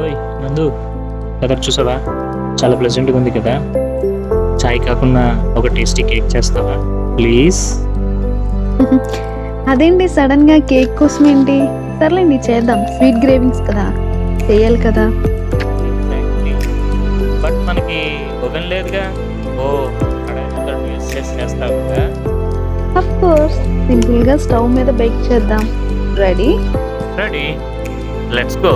ఓయ్ నందు, వెదర్ చూసావా? చాలా ప్లెజెంట్గా ఉంది కదా. చాయ్ కాకుండా ఒక టేస్టీ కేక్ చేస్తావా ప్లీజ్? అదేంటి సడన్ గా కేక్ కోసం ఏంటి? సర్లేండి చేద్దాం, స్వీట్ గ్రేవింగ్స్ కదా, చేయాలి కదా. బట్ మనకి ఓవెన్ లేదుగా. ఓ అక్కడ యూస్ చేస్తావు కదా. అఫ్ కోర్స్, సింపుల్ గా స్టవ్ మీద బేక్ చేద్దాం. రెడీ? Ready, let's go.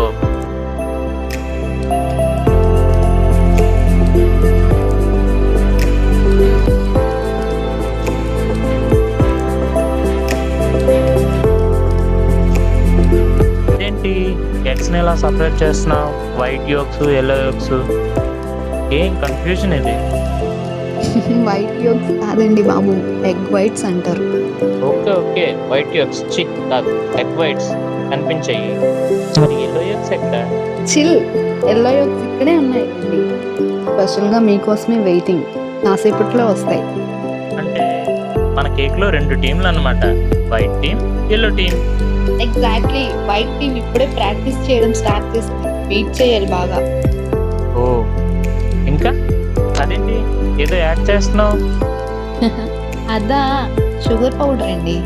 ఏంటి ఎగ్స్ని ఎలా సపరేట్ చేస్తున్నావు? వైట్ యోక్స్, ఎల్లో యోక్స్, ఏం కన్ఫ్యూజన్ ఇది? వైట్ యోగ్స్ కాదండి బాబు, ఎగ్ వైట్స్ అంటారు. ఓకే ఓకే, వైట్ యోక్స్ కాదు, ఎగ్ వైట్స్ కనిపించాయి. మరి ఎల్లో యోక్స్ ఎక్కడ? చిల్, ఎల్లో యోగ్స్ ఇక్కడే ఉన్నాయండి. స్పెషల్ గా మీకోసమే వెయిటింగ్, కాసేపట్లో వస్తాయి. అంటే మన కేక్ లో 2 టీంలు అన్నమాట, white team, yellow team. Exactly, white team ఇప్పుడే ప్రాక్టీస్ చేయడం స్టార్ట్ చేస్తుంది. వెయిట్ చేయాలి బాగా. ఓ, ఇంకా అదేంటి ఏదో యాడ్ చేస్తున్నావు? అదా షుగర్ పౌడర్ అండి.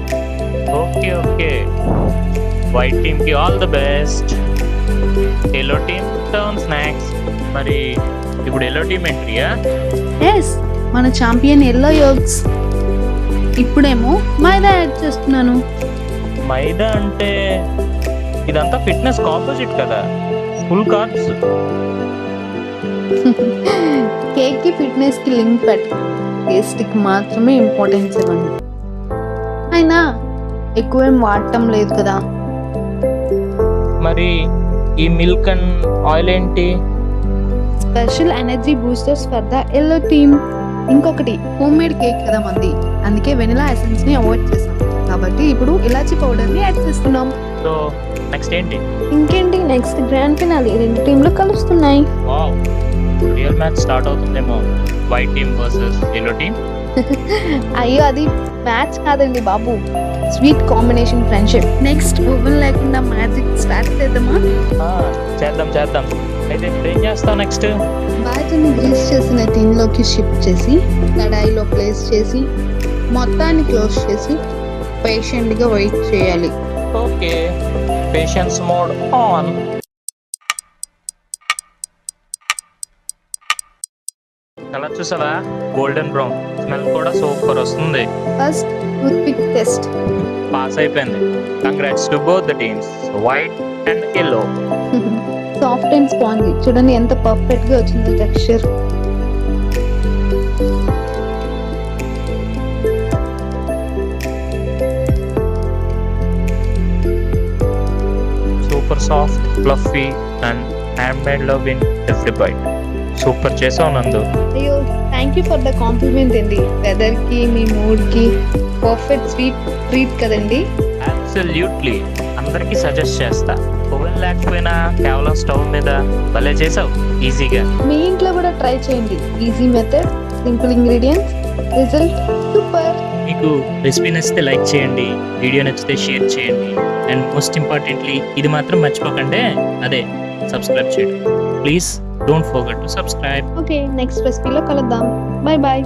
ఓకే ఓకే, వైట్ టీమ్ కి all the best. Yellow team turn snacks. మరి ఇప్పుడు ఎల్లో టీమ్ ఎంట్రీయా? ఎస్, మన ఛాంపియన్ ఎల్లో యోగ్స్. ఇప్పుడేమో మైదా యాడ్ చేస్తున్నాను. మైదా అంటే ఇదంతా ఫిట్నెస్ ఆపోజిట్ కదా, ఫుల్ కార్బ్స్. కేక్ కి ఫిట్నెస్ కి లింక్ పెట్టి టేస్ట్ కి మాత్రమే ఇంపార్టెన్స్ ఇవ్వండి. అయినా ఎక్కువేం వాడటం లేదు కదా. మరి ఈ మిల్క్ అండ్ ఆయిల్ ఏంటి? Special energy boosters for the yellow team. ఇంకొకటి, హోమ్ మేడ్ కేక్ కదా మంది, అందుకే వెనిలా ఎసెన్స్ ని అవాయిడ్ చేసాం. కాబట్టి ఇప్పుడు ఇలాచీ పౌడర్ ని యాడ్ చేస్తున్నాం. సో నెక్స్ట్ ఏంటి? ఇంకేంటి, నెక్స్ట్ గ్రాండ్ ఫినాలి. 2 టీంలు కలుస్తున్నాయి. వావ్, రియల్ మ్యాచ్ స్టార్ట్ అవుతుందేమో. White team versus yellow team. అయ్యో, అది మ్యాచ్ కాదండి బాబు, sweet combination friendship. Next oven లేకుండా మ్యాజిక్ స్టార్ట్ చేద్దామా? చేద్దాం చేద్దాం. అయితే ఇప్పుడు ఏం చేస్తావు నెక్స్ట్? బ్యాటర్ని గ్రీస్ చేసిన టిన్లోకి షిఫ్ట్ చేసి కడాయిలో ప్లేస్ చేసి మొత్తాన్ని క్లోజ్ చేసి పేషెంట్గా వెయిట్ చేయాలి. Okay, patience mode on. Colour చూసావా? గోల్డెన్ బ్రౌన్, స్మెల్ కూడా సూపర్ వస్తుంది. First toothpick test. పాస్ అయిపోయింది. Congrats to both the teams, white and yellow. Soft and spongy, చూడండి ఎంత పర్ఫెక్ట్ గా వచ్చిందో texture. Super soft, fluffy and hand made love in every byte. Super చేసావు నందు. అయ్యో, thank you for the complement అండి. Weather కి మీ మూడ్ కి పర్ఫెక్ట్ స్వీట్ ట్రీట్ కదండి. అబ్సల్యూట్లీ, అందరికి సజెస్ట్ చేస్తా. ఓవెన్ లేకపోయినా కేవలం స్టవ్ మీద భలే చేసావు ఈజీగా. మీ ఇంట్లో కూడా ట్రై చేయండి. Easy method, simple ingredients, result super. మీకు రెసిపీ నచ్చితే లైక్ చేయండి, వీడియో నచ్చితే షేర్ చేయండి, అండ్ మోస్ట్ ఇంపార్టెంట్లీ ఇది మాత్రం మర్చిపోకండి, అదే సబ్స్క్రైబ్ చేయడం. Please don't forget to subscribe. Okay, next రెసిపీలో కలుద్దాం. Bye bye.